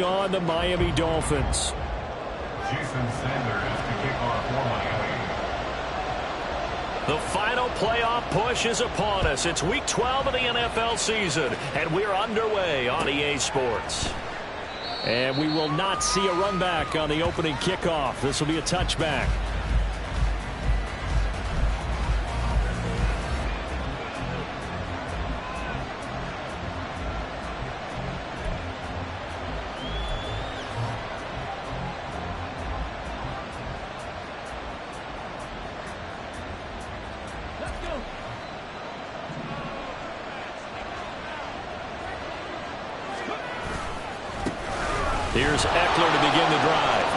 On the Miami Dolphins. Jason Sanders to kick off for Miami. The final playoff push is upon us. It's week 12 of the NFL season, and we're underway on EA Sports. And we will not see a run back on the opening kickoff. This will be a touchback. Here's Eckler to begin the drive.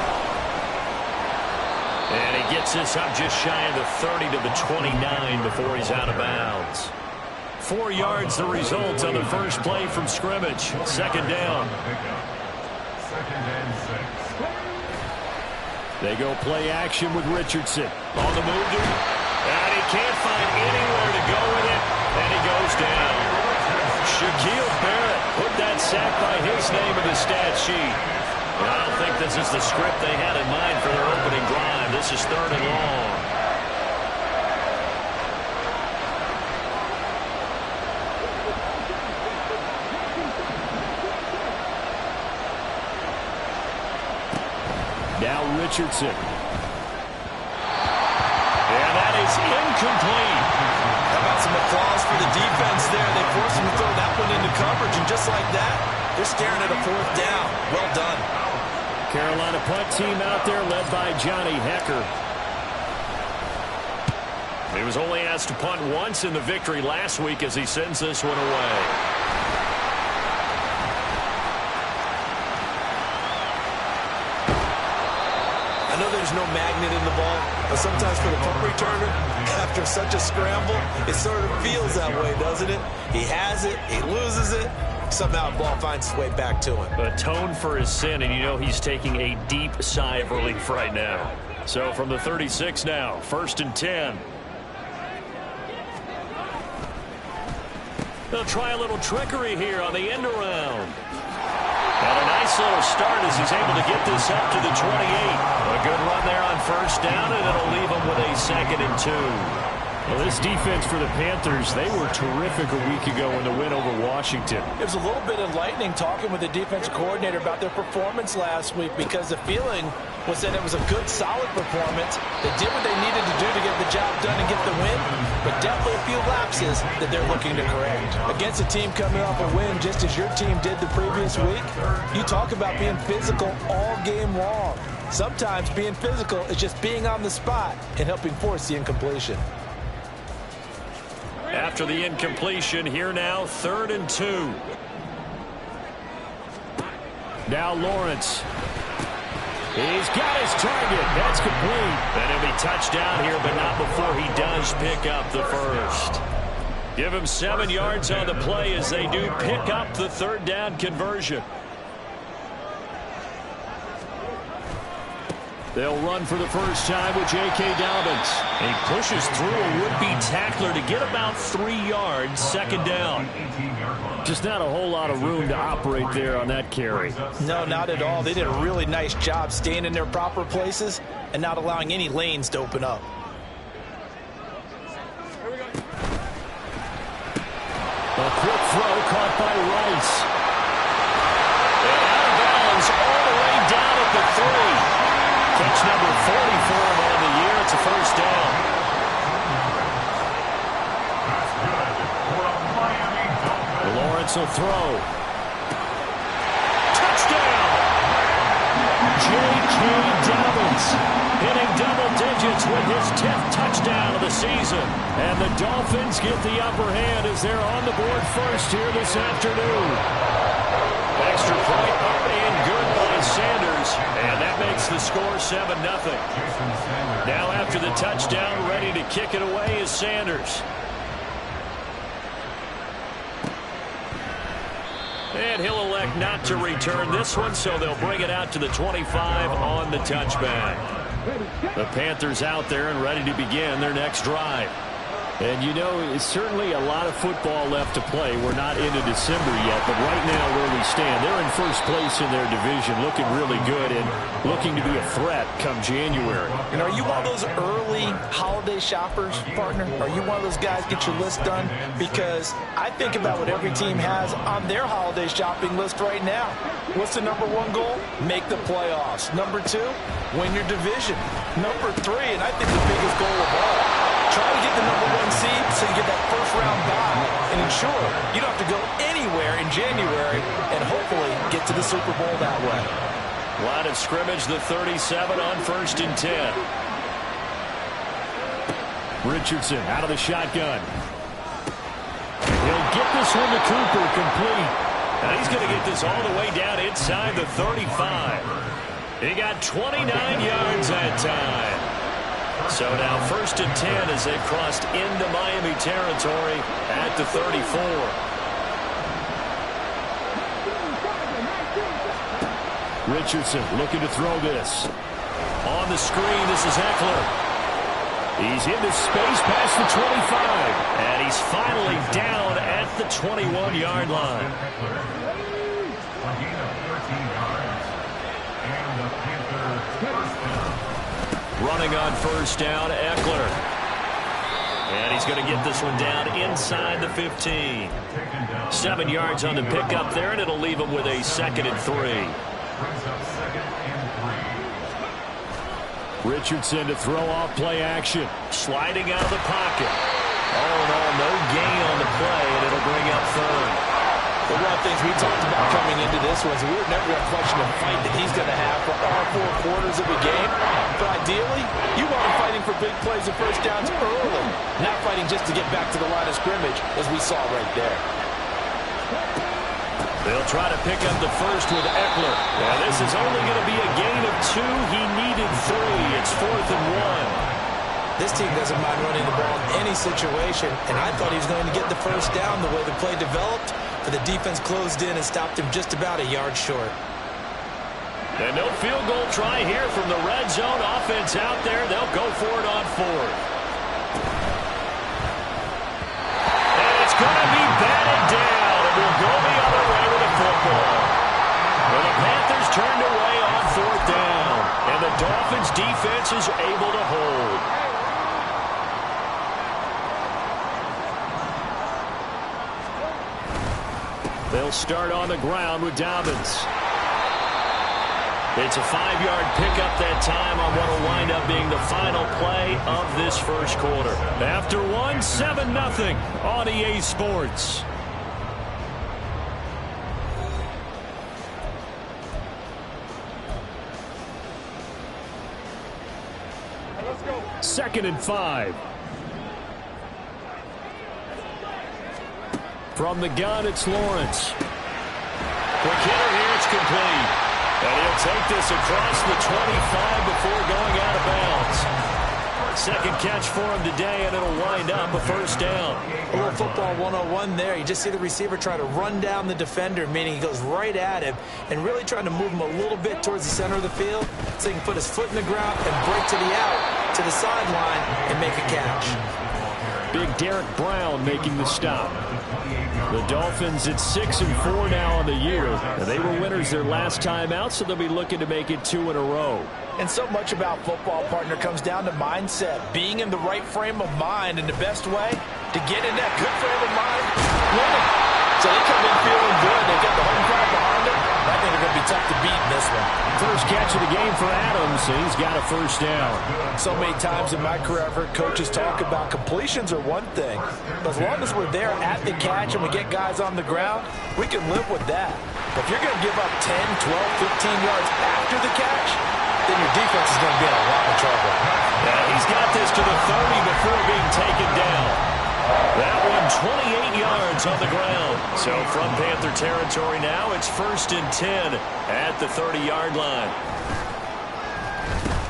And he gets this up just shy of the 30 to the 29 before he's out of bounds. 4 yards the result on the first play from scrimmage. Second down. Second and 6. They go play action with Richardson. On the move, and he can't find anywhere to go with it, and he goes down. Shaquille Barrett put that sack by his name in the stat sheet. And I don't think this is the script they had in mind for their opening drive. This is 3rd and long. Now Richardson. And that is incomplete. How about some applause for the defense there? They forced him to throw that one into coverage, and just like that, they're staring at a 4th down. Well done. Carolina punt team out there led by Johnny Hecker. He was only asked to punt once in the victory last week as he sends this one away. I know there's no magnet in the ball, but sometimes for the punt returner, after such a scramble, it sort of feels that way, doesn't it? He has it, he loses it, somehow the ball finds its way back to him. Atone for his sin, and you know he's taking a deep sigh of relief right now. So from the 36 now, 1st and 10. They'll try a little trickery here on the end around. And a nice little start as he's able to get this up to the 28. A good run there on 1st down, and it'll leave him with a 2nd and 2. Well, this defense for the Panthers, they were terrific a week ago in the win over Washington. It was a little bit enlightening talking with the defensive coordinator about their performance last week, because the feeling was that it was a good, solid performance. They did what they needed to do to get the job done and get the win, but definitely a few lapses that they're looking to correct. Against a team coming off a win just as your team did the previous week, you talk about being physical all game long. Sometimes being physical is just being on the spot and helping force the incompletion. After the incompletion, here now, 3rd and 2. Now Lawrence. He's got his target. That's complete. And he'll be touchdown here, but not before he does pick up the first. Give him 7 yards on the play as they do pick up the 3rd down conversion. They'll run for the first time with J.K. Dobbins. He pushes through a would-be tackler to get about 3 yards, 2nd down. Just not a whole lot of room to operate there on that carry. No, not at all. They did a really nice job staying in their proper places and not allowing any lanes to open up. A quick throw caught by Rice. And out of bounds all the way down at the 3. Catch number 44 on the year. It's a 1st down. Lawrence will throw. Touchdown! J.K. Dobbins hitting double digits with his 10th touchdown of the season. And the Dolphins get the upper hand as they're on the board first here this afternoon. Extra point up and good by Sanders. And that makes the score 7-0. Now after the touchdown, ready to kick it away is Sanders. And he'll elect not to return this one, so they'll bring it out to the 25 on the touchback. The Panthers out there and ready to begin their next drive. And, you know, it's certainly a lot of football left to play. We're not into December yet, but right now where we stand, they're in first place in their division, looking really good and looking to be a threat come January. And are you one of those early holiday shoppers, partner? Are you one of those guys get your list done? Because I think about what every team has on their holiday shopping list right now. What's the number one goal? Make the playoffs. Number two, win your division. Number three, and I think the biggest goal of all, try to get the number one seed so you get that first round bye and ensure you don't have to go anywhere in January and hopefully get to the Super Bowl that way. Line of scrimmage, the 37 on 1st and 10. Richardson out of the shotgun. He'll get this one to Cooper, complete. And he's going to get this all the way down inside the 35. He got 29 yards that time. So now 1st and 10 as they've crossed into Miami territory at the 34. Richardson looking to throw this. On the screen, this is Eckler. He's into space past the 25. And he's finally down at the 21-yard line. Running on 1st down, Eckler. And he's going to get this one down inside the 15. 7 yards on the pickup there, and it'll leave him with a 2nd and 3. Richardson to throw off play action. Sliding out of the pocket. All in all, no gain on the play, and it'll bring up 3rd. But one of the things we talked about coming into this was we were never going to question the fight that he's going to have for all 4 quarters of a game. But ideally, you want him fighting for big plays and first downs early, not fighting just to get back to the line of scrimmage, as we saw right there. They'll try to pick up the first with Eckler. Now, this is only going to be a gain of 2. He needed 3. It's 4th and 1. This team doesn't mind running the ball in any situation, and I thought he was going to get the first down the way the play developed, but the defense closed in and stopped him just about a yard short. And no field goal try here from the red zone. Offense out there. They'll go for it on 4th. And it's going to be batted down, and we'll go the other way with a football. Well, the Panthers turned away on 4th down, and the Dolphins defense is able to hold. They'll start on the ground with Dobbins. It's a 5-yard pickup that time on what will wind up being the final play of this first quarter. After 1, 7-0 on EA Sports. Let's go. 2nd and 5. From the gun, it's Lawrence. Quick hitter here, it's complete. And he'll take this across the 25 before going out of bounds. 2nd catch for him today, and it'll wind up a 1st down. A little football 101 there. You just see the receiver try to run down the defender, meaning he goes right at him and really trying to move him a little bit towards the center of the field so he can put his foot in the ground and break to the out, to the sideline, and make a catch. Big Derek Brown making the stop. The Dolphins at 6-4 now on the year. They were winners their last time out, so they'll be looking to make it 2 in a row. And so much about football, partner, comes down to mindset, being in the right frame of mind, and the best way to get in that good frame of mind, winning. So they come in feeling good. They got the home crowd behind them. I think they're going to be tough to beat in this one. First catch of the game for Adams, and he's got a 1st down. So many times in my career, I've heard coaches talk about completions are one thing. But as long as we're there at the catch and we get guys on the ground, we can live with that. But if you're going to give up 10, 12, 15 yards after the catch, then your defense is going to be in a lot of trouble. Yeah, he's got this to the 30 before being taken down. That one 28 yards on the ground. So from Panther territory now, it's 1st and 10 at the 30-yard line.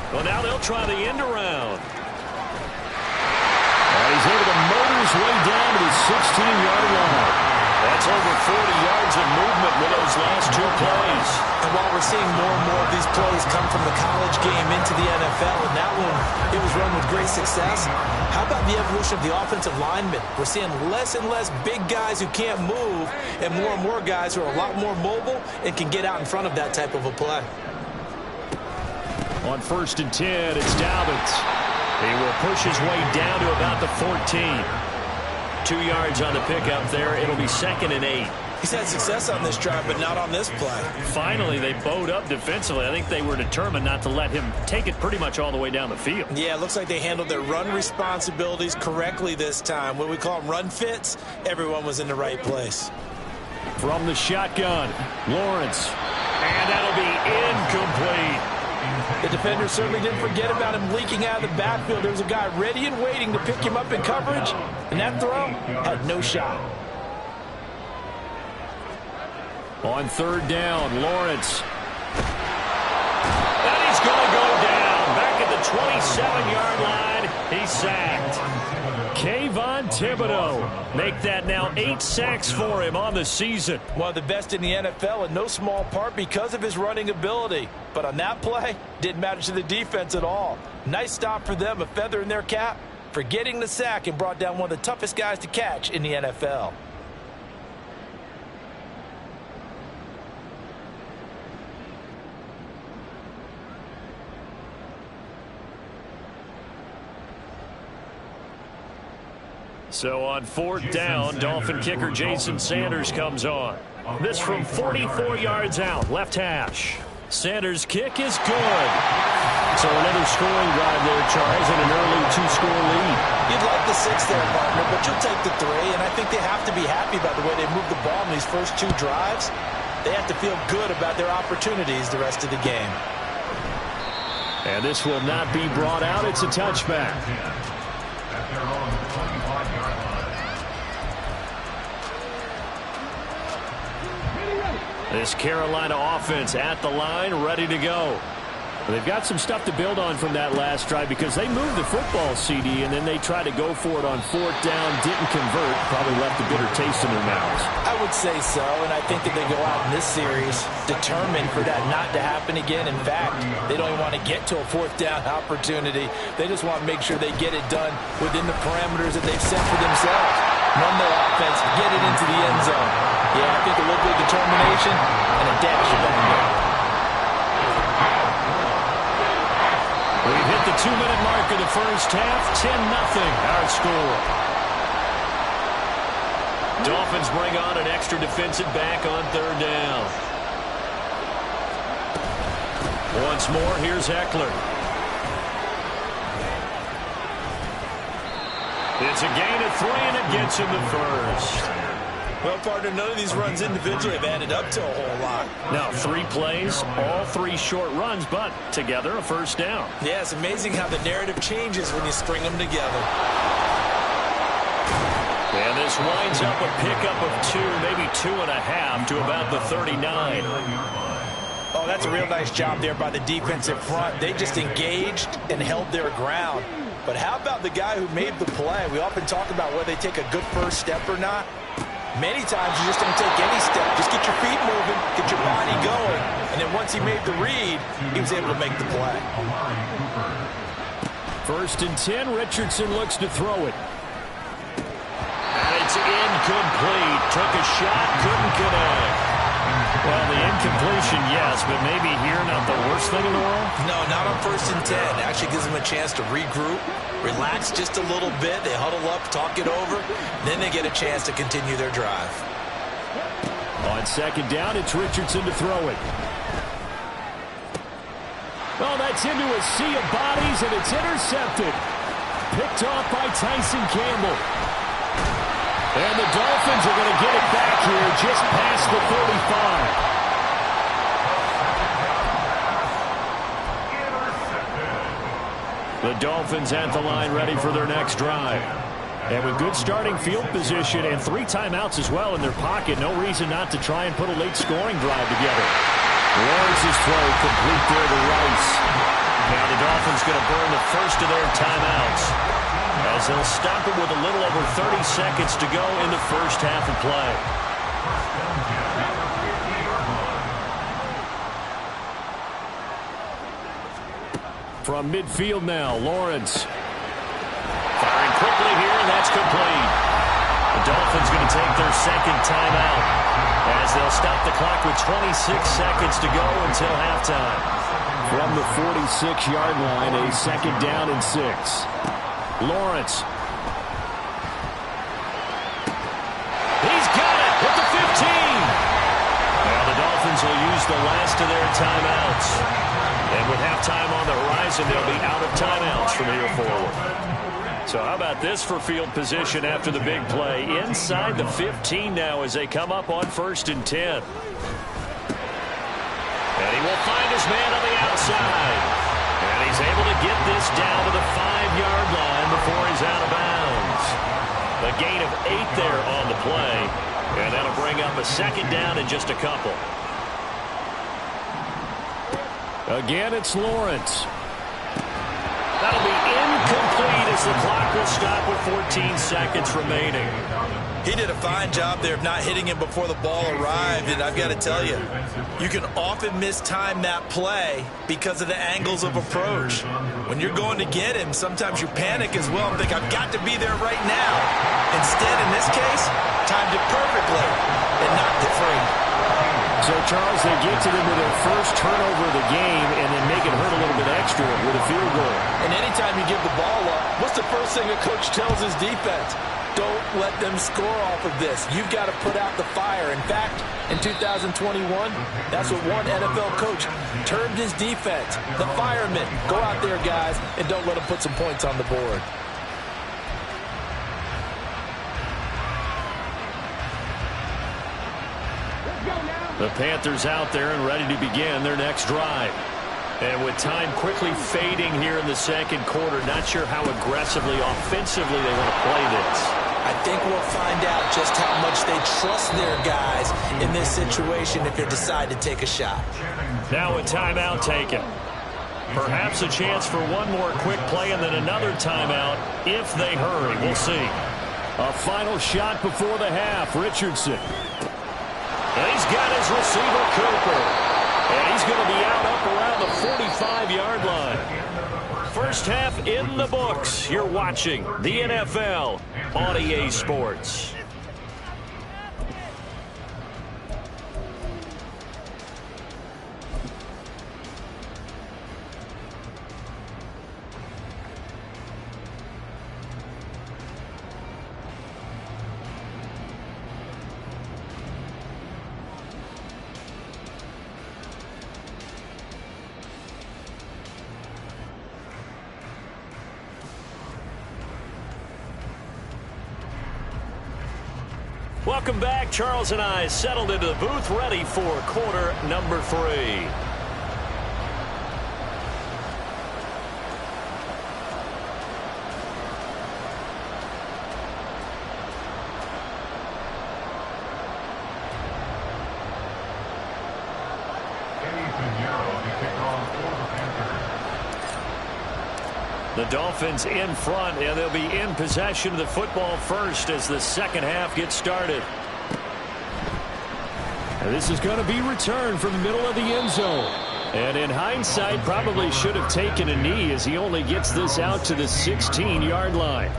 Well, now they'll try the end around. He's able to motor his way down to the 16-yard line. That's over 40 yards of movement with those last 2 plays. And while we're seeing more and more of these plays come from the college game into the NFL, and that one, it was run with great success, how about the evolution of the offensive linemen? We're seeing less and less big guys who can't move and more guys who are a lot more mobile and can get out in front of that type of a play. On 1st and 10, it's Dolphins. He will push his way down to about the 14. 2 yards on the pickup there. It'll be 2nd and 8. He's had success on this drive, but not on this play. Finally, they bowed up defensively. I think they were determined not to let him take it pretty much all the way down the field. Yeah, it looks like they handled their run responsibilities correctly this time. When we call them run fits, everyone was in the right place. From the shotgun, Lawrence. And that'll be incomplete. The defender certainly didn't forget about him leaking out of the backfield. There was a guy ready and waiting to pick him up in coverage, and that throw had no shot. On 3rd down, Lawrence. And he's going to go down. Back at the 27-yard line, he's sacked. Kayvon Thibodeau make that now 8 sacks for him on the season. One of the best in the NFL in no small part because of his running ability. But on that play, didn't matter to the defense at all. Nice stop for them, a feather in their cap for getting the sack and brought down one of the toughest guys to catch in the NFL. So on 4th down, Dolphin kicker Jason Sanders comes on. This from 44 yards out, left hash. Sanders' kick is good. So another scoring drive there, Charles, and an early 2-score lead. You'd like the 6 there, partner, but you'll take the 3, and I think they have to be happy about the way they moved the ball in these first 2 drives. They have to feel good about their opportunities the rest of the game. And this will not be brought out. It's a touchback. This Carolina offense at the line, ready to go. They've got some stuff to build on from that last drive because they moved the football, CD, and then they tried to go for it on 4th down, didn't convert, probably left a bitter taste in their mouths. I would say so, and I think that they go out in this series determined for that not to happen again. In fact, they don't even want to get to a 4th down opportunity. They just want to make sure they get it done within the parameters that they've set for themselves. Run their offense, get it into the end zone. Yeah, I think a little bit of determination and a dash of anger. We've hit the 2-minute mark of the first half. 10-0 our score. Dolphins bring on an extra defensive back on 3rd down. Once more, here's Eckler. It's a gain of 3, and it gets him the first. Well, partner, none of these runs individually have added up to a whole lot. Now, 3 plays, all 3 short runs, but together a first down. Yeah, it's amazing how the narrative changes when you string them together. And this winds up a pickup of 2, maybe 2.5 to about the 39. Oh, that's a real nice job there by the defensive front. They just engaged and held their ground. But how about the guy who made the play? We often talk about whether they take a good first step or not. Many times you just don't take any step. Just get your feet moving, get your body going. And then once he made the read, he was able to make the play. 1st and 10, Richardson looks to throw it. And it's incomplete. Took a shot, couldn't connect. Well, the incompletion, yes, but maybe here not the worst thing in the world? No, not on 1st and 10. Actually gives them a chance to regroup, relax just a little bit. They huddle up, talk it over. Then they get a chance to continue their drive. On 2nd down, it's Richardson to throw it. Well, that's into a sea of bodies, and it's intercepted. Picked off by Tyson Campbell. And the Dolphins are going to get it back here just past the 35. The Dolphins at the line ready for their next drive. And with good starting field position and 3 timeouts as well in their pocket, no reason not to try and put a late scoring drive together. Lawrence's throw complete there to Rice. Now the Dolphins going to burn the first of their timeouts as they'll stop it with a little over 30 seconds to go in the first half of play. From midfield now, Lawrence. Firing quickly here, and that's complete. The Dolphins going to take their second timeout as they'll stop the clock with 26 seconds to go until halftime. From the 46-yard line, a second down and 6. Lawrence. He's got it at the 15. Now the Dolphins will use the last of their timeouts. And with halftime on the horizon, they'll be out of timeouts from here forward. So how about this for field position after the big play? Inside the 15 now as they come up on 1st and 10. And he will find his man on the outside. And he's able to get this down to the 5-yard line before he's out of bounds. A gain of 8 there on the play. And that'll bring up a second down in just a couple. Again, it's Lawrence. That'll be incomplete as the clock will stop with 14 seconds remaining. He did a fine job there of not hitting him before the ball arrived, and I've got to tell you, you can often mistime that play because of the angles of approach. When you're going to get him, sometimes you panic as well and think, I've got to be there right now. Instead, in this case, timed it perfectly and knocked it free. So, Charles, they get to them with their first turnover of the game and then make it hurt a little bit extra with a field goal. And anytime you give the ball up, what's the first thing a coach tells his defense? Don't let them score off of this. You've got to put out the fire. In fact, in 2021, that's what one NFL coach termed his defense. The firemen. Go out there, guys, and don't let them put some points on the board. The Panthers out there and ready to begin their next drive. And with time quickly fading here in the second quarter, not sure how aggressively, offensively they want to play this. I think we'll find out just how much they trust their guys in this situation if they decide to take a shot. Now a timeout taken. Perhaps a chance for one more quick play and then another timeout if they hurry. We'll see. A final shot before the half. Richardson. And he's got his receiver, Cooper. And he's going to be out up around the 45-yard line. First half in the books. You're watching the NFL on EA Sports. Welcome back. Charles and I settled into the booth, ready for quarter number 3. The Dolphins in front, and they'll be in possession of the football first as the second half gets started. And this is going to be returned from the middle of the end zone. And in hindsight, probably should have taken a knee as he only gets this out to the 16-yard line.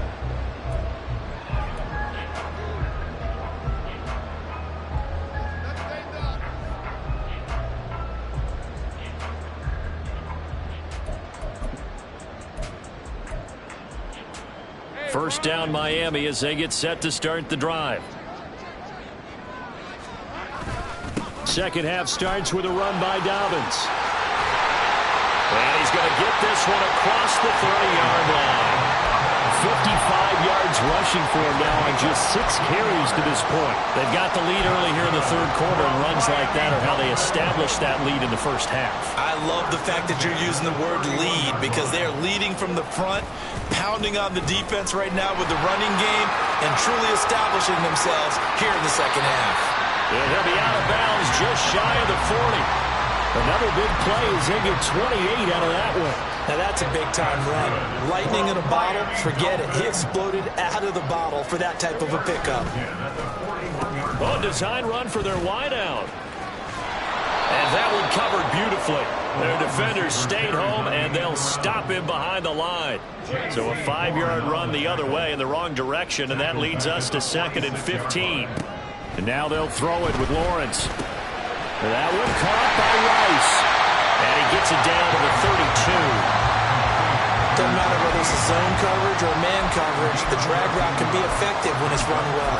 First down Miami as they get set to start the drive. Second half starts with a run by Dobbins. And he's going to get this one across the 30-yard line. 55 yards rushing for him now on just 6 carries to this point. They've got the lead early here in the third quarter, and runs like that are how they established that lead in the first half. I love the fact that you're using the word lead because they're leading from the front, pounding on the defense right now with the running game, and truly establishing themselves here in the second half. And he'll be out of bounds just shy of the 40. Another big play as they get 28 out of that one. Now that's a big-time run. Lightning in a bottle, forget it. He exploded out of the bottle for that type of a pickup. Oh, design run for their wideout. And that one covered beautifully. Their defenders stayed home, and they'll stop him behind the line. So a 5-yard run the other way in the wrong direction, and that leads us to 2nd and 15. And now they'll throw it with Lawrence. That one caught by Rice. And he gets it down to the 32. Doesn't matter whether it's a zone coverage or man coverage, the drag route can be effective when it's run well.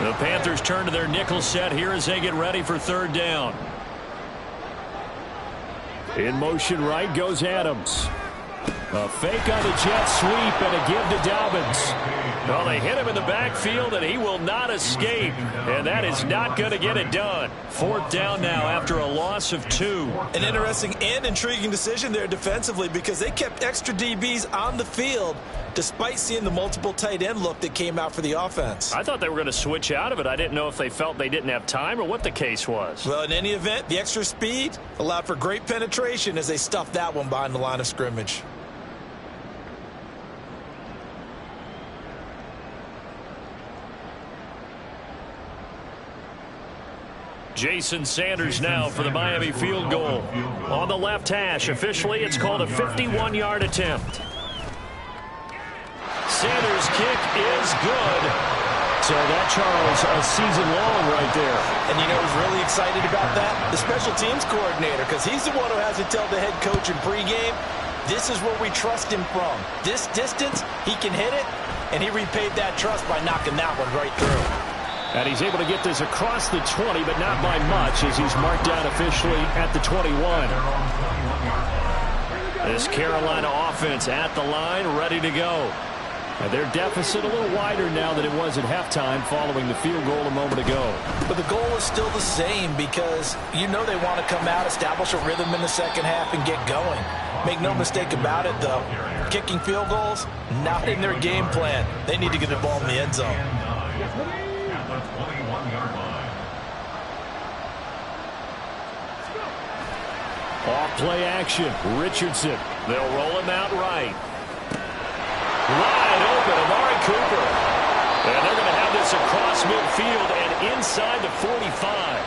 The Panthers turn to their nickel set here as they get ready for 3rd down. In motion right goes Adams. A fake on the jet sweep and a give to Dobbins. Well, they hit him in the backfield, and he will not escape. And that is not going to get it done. 4th down now after a loss of 2. An interesting and intriguing decision there defensively because they kept extra DBs on the field despite seeing the multiple tight end look that came out for the offense. I thought they were going to switch out of it. I didn't know if they felt they didn't have time or what the case was. Well, in any event, the extra speed allowed for great penetration as they stuffed that one behind the line of scrimmage. Jason Sanders now for the Miami field goal. On the left hash, officially it's called a 51-yard attempt. Sanders' kick is good. So that, Charles, a season long right there. And you know who's really excited about that? The special teams coordinator, because he's the one who has to tell the head coach in pregame, this is where we trust him from. This distance, he can hit it, and he repaid that trust by knocking that one right through. And he's able to get this across the 20, but not by much as he's marked down officially at the 21. This Carolina offense at the line, ready to go. And their deficit a little wider now than it was at halftime following the field goal a moment ago. But the goal is still the same because you know they want to come out, establish a rhythm in the second half, and get going. Make no mistake about it, though. Kicking field goals, not in their game plan. They need to get the ball in the end zone. Off play action. Richardson. They'll roll him out right. Wide open, Amari Cooper. And they're going to have this across midfield and inside the 45.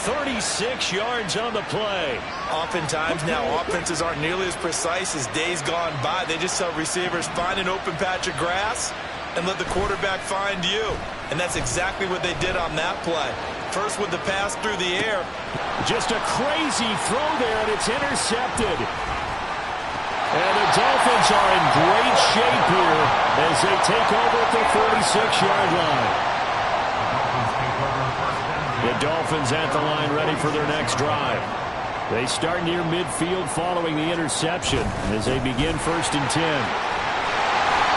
36 yards on the play. Oftentimes now offenses aren't nearly as precise as days gone by. They just tell receivers, find an open patch of grass and let the quarterback find you. And that's exactly what they did on that play. First with the pass through the air. Just a crazy throw there, and it's intercepted. And the Dolphins are in great shape here as they take over at the 46-yard line. The Dolphins at the line ready for their next drive. They start near midfield following the interception as they begin 1st and 10.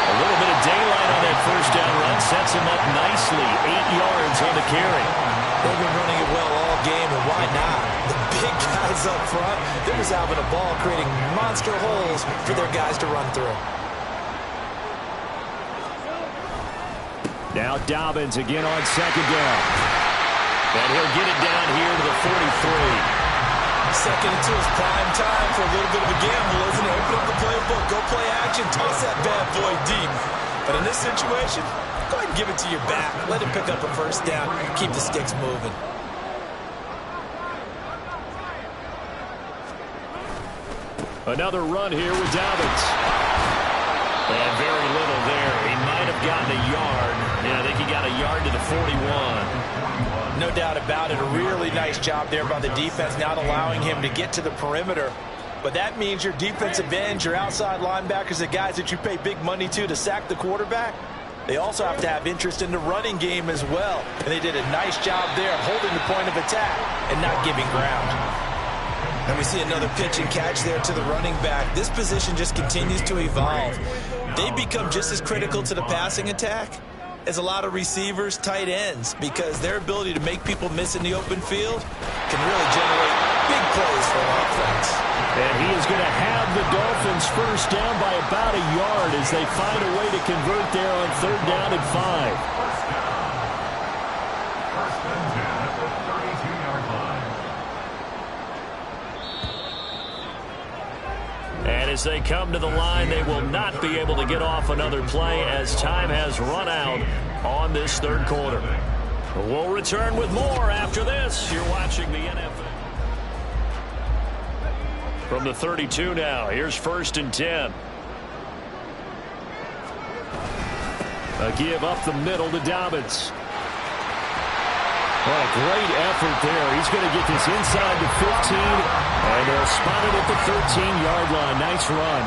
A little bit of daylight on that first down run sets him up nicely. 8 yards on the carry. They've been running it well all game, and why not? The big guys up front, they're just having a ball creating monster holes for their guys to run through. Now Dobbins again on 2nd down. And he'll get it down here to the 43. 2nd and 2 is prime time for a little bit of a gamble, isn't it? Open up the playbook, go play action, toss that bad boy deep. But in this situation, go ahead and give it to your back. Let him pick up a 1st down, keep the sticks moving. Another run here with Dobbins. And very little there. He might have gotten a yard. Yeah, I think he got a yard to the 41. No doubt about it. A really nice job there by the defense, not allowing him to get to the perimeter. But that means your defensive ends, your outside linebackers, the guys that you pay big money to sack the quarterback, they also have to have interest in the running game as well. And they did a nice job there of holding the point of attack and not giving ground. And we see another pitch and catch there to the running back. This position just continues to evolve. They become just as critical to the passing attack as a lot of receivers, tight ends, because their ability to make people miss in the open field can really generate big plays for an offense. And he is going to have the Dolphins 1st down by about a yard as they find a way to convert there on 3rd down and 5. And as they come to the line, they will not be able to get off another play as time has run out on this third quarter. We'll return with more after this. You're watching the NFL. From the 32 now, here's 1st and 10. A give up the middle to Dobbins. What a great effort there. He's going to get this inside the 15, and they'll spot it at the 13-yard line. Nice run.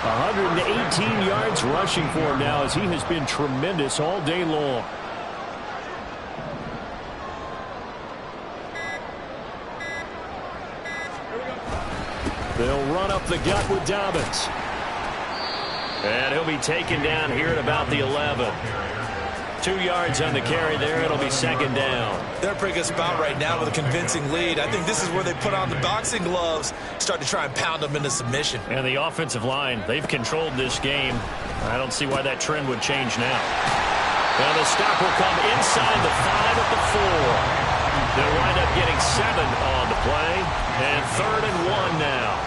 118 yards rushing for him now, as he has been tremendous all day long. They'll run up the gut with Dobbins. And he'll be taken down here at about the 11. 2 yards on the carry there. It'll be 2nd down. They're a pretty good spot right now with a convincing lead. I think this is where they put on the boxing gloves, start to try and pound them into submission. And the offensive line, they've controlled this game. I don't see why that trend would change now. Now the stop will come inside the 5 at the 4. They'll wind up getting 7 on the play. And 3rd and 1 now.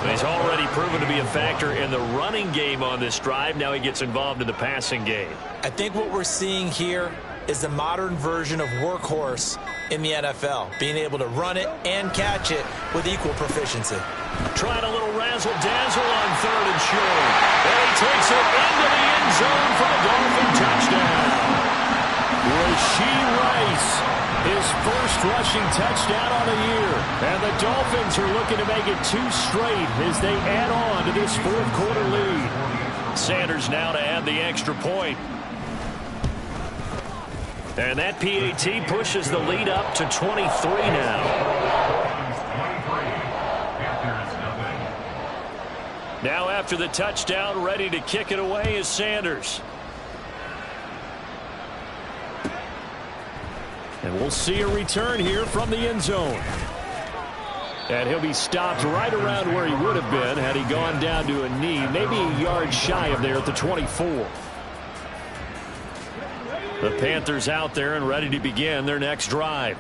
He's already proven to be a factor in the running game on this drive. Now he gets involved in the passing game. I think what we're seeing here is the modern version of workhorse in the NFL, being able to run it and catch it with equal proficiency. Trying a little razzle-dazzle on 3rd and short. And he takes it into the end zone for the Dolphin touchdown. Rashee Rice, his first rushing touchdown on the year. And the Dolphins are looking to make it 2 straight as they add on to this 4th quarter lead. Sanders now to add the extra point. And that PAT pushes the lead up to 23 now. Now after the touchdown, ready to kick it away is Sanders. And we'll see a return here from the end zone. And he'll be stopped right around where he would have been had he gone down to a knee, maybe a yard shy of there at the 24. The Panthers out there and ready to begin their next drive.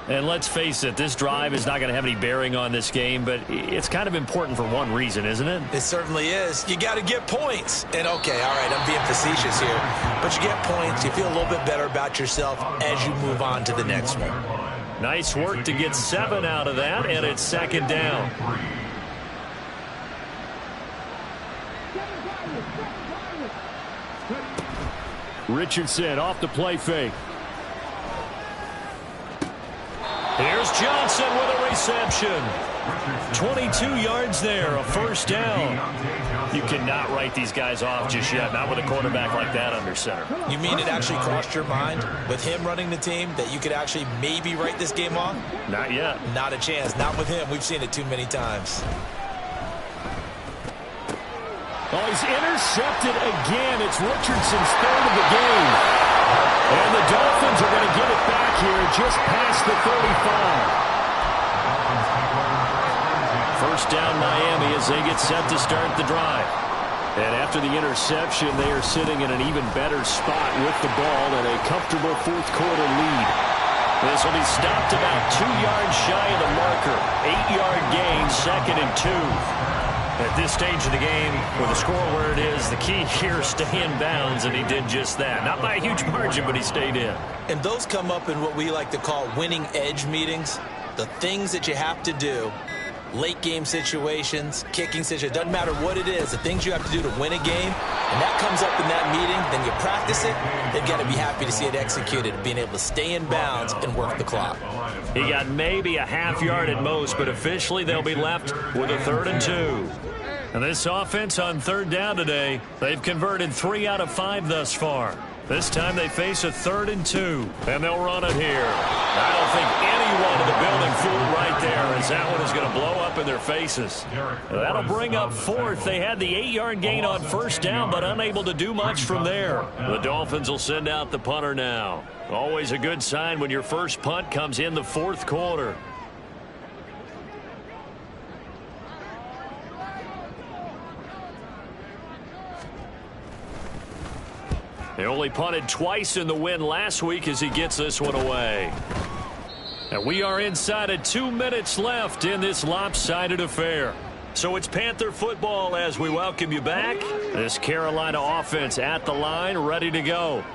And let's face it, this drive is not going to have any bearing on this game, but it's kind of important for one reason, isn't it? It certainly is. You got to get points. And, okay, all right, I'm being facetious here. But you get points, you feel a little bit better about yourself as you move on to the next one. Nice work to get 7 out of that, and it's 2nd down. Richardson off the play fake. Here's Johnson with a reception. 22 yards there, a 1st down. You cannot write these guys off just yet, not with a quarterback like that under center. You mean it actually crossed your mind with him running the team that you could actually maybe write this game off? Not yet. Not a chance. Not with him. We've seen it too many times. Oh, he's intercepted again. It's Richardson's 3rd of the game. And the Dolphins are going to get it back here just past the 35. 1st down Miami as they get set to start the drive. And after the interception, they are sitting in an even better spot with the ball and a comfortable 4th quarter lead. This will be stopped about 2 yards shy of the marker. 8-yard gain, 2nd and 2. At this stage of the game, with the score where it is, the key here is stay in bounds, and he did just that. Not by a huge margin, but he stayed in. And those come up in what we like to call winning edge meetings. The things that you have to do, late game situations, kicking situations, doesn't matter what it is, the things you have to do to win a game, and that comes up in that meeting, then you practice it, they've got to be happy to see it executed, being able to stay in bounds and work the clock. He got maybe a half yard at most, but officially they'll be left with a 3rd and 2. And this offense on 3rd down today, they've converted 3 out of 5 thus far. This time they face a 3rd and 2, and they'll run it here. I don't think anyone in the building fooled right there, as that one is going to blow up in their faces. That'll bring up 4th. They had the 8-yard gain on 1st down, but unable to do much from there. The Dolphins will send out the punter now. Always a good sign when your first punt comes in the 4th quarter. They only punted twice in the win last week as he gets this one away. And we are inside of 2 minutes left in this lopsided affair. So it's Panther football as we welcome you back. This Carolina offense at the line, ready to go.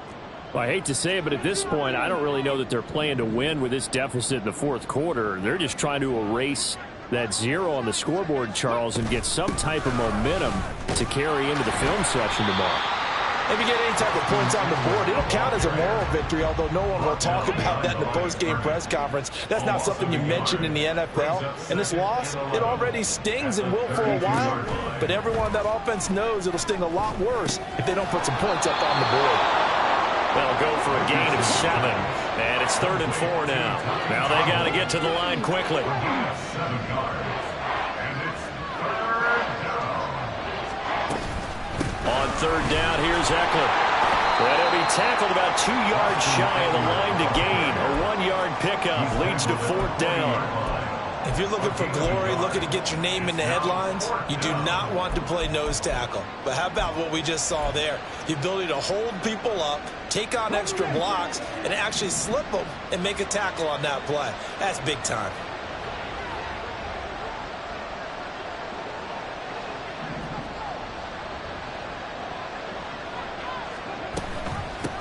Well, I hate to say it, but at this point, I don't really know that they're playing to win with this deficit in the fourth quarter. They're just trying to erase that 0 on the scoreboard, Charles, and get some type of momentum to carry into the film section tomorrow. If you get any type of points on the board, it'll count as a moral victory, although no one will talk about that in the post-game press conference. That's not something you mention in the NFL. And this loss, it already stings and will for a while, but everyone on that offense knows it'll sting a lot worse if they don't put some points up on the board. They'll go for a gain of 7, and it's 3rd and 4 now. Now they got to get to the line quickly. On 3rd down, here's Eckler. And he'll be tackled about 2 yards shy of the line to gain. A 1-yard pickup leads to 4th down. If you're looking for glory, looking to get your name in the headlines, you do not want to play nose tackle. But how about what we just saw there? The ability to hold people up, take on extra blocks, and actually slip them and make a tackle on that play. That's big time.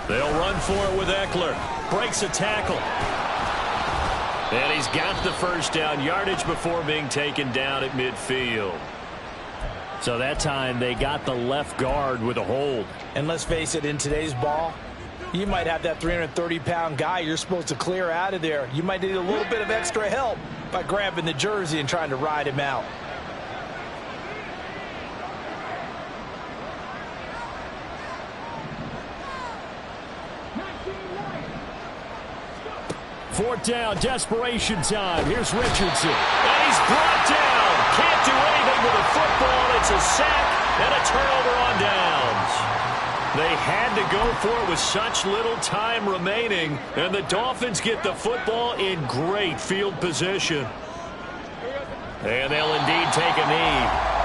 They'll run for it with Eckler. Breaks a tackle. And he's got the first down, yardage before being taken down at midfield. So that time they got the left guard with a hold. And let's face it, in today's ball, you might have that 330-pound guy you're supposed to clear out of there. You might need a little bit of extra help by grabbing the jersey and trying to ride him out. Fourth down, desperation time. Here's Richardson. And he's brought down. Can't do anything with the football. It's a sack and a turnover on downs. They had to go for it with such little time remaining. And the Dolphins get the football in great field position. And they'll indeed take a knee.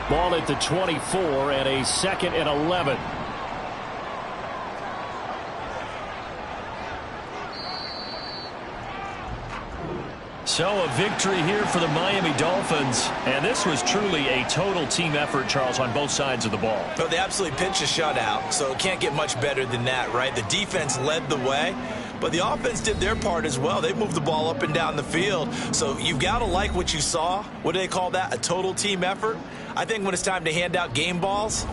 Ball at the 24 and a 2nd and 11. So a victory here for the Miami Dolphins. And this was truly a total team effort, Charles, on both sides of the ball. Well, they absolutely pitched a shutout, so it can't get much better than that, right? The defense led the way, but the offense did their part as well. They moved the ball up and down the field. So you've got to like what you saw. What do they call that? A total team effort? I think when it's time to hand out game balls,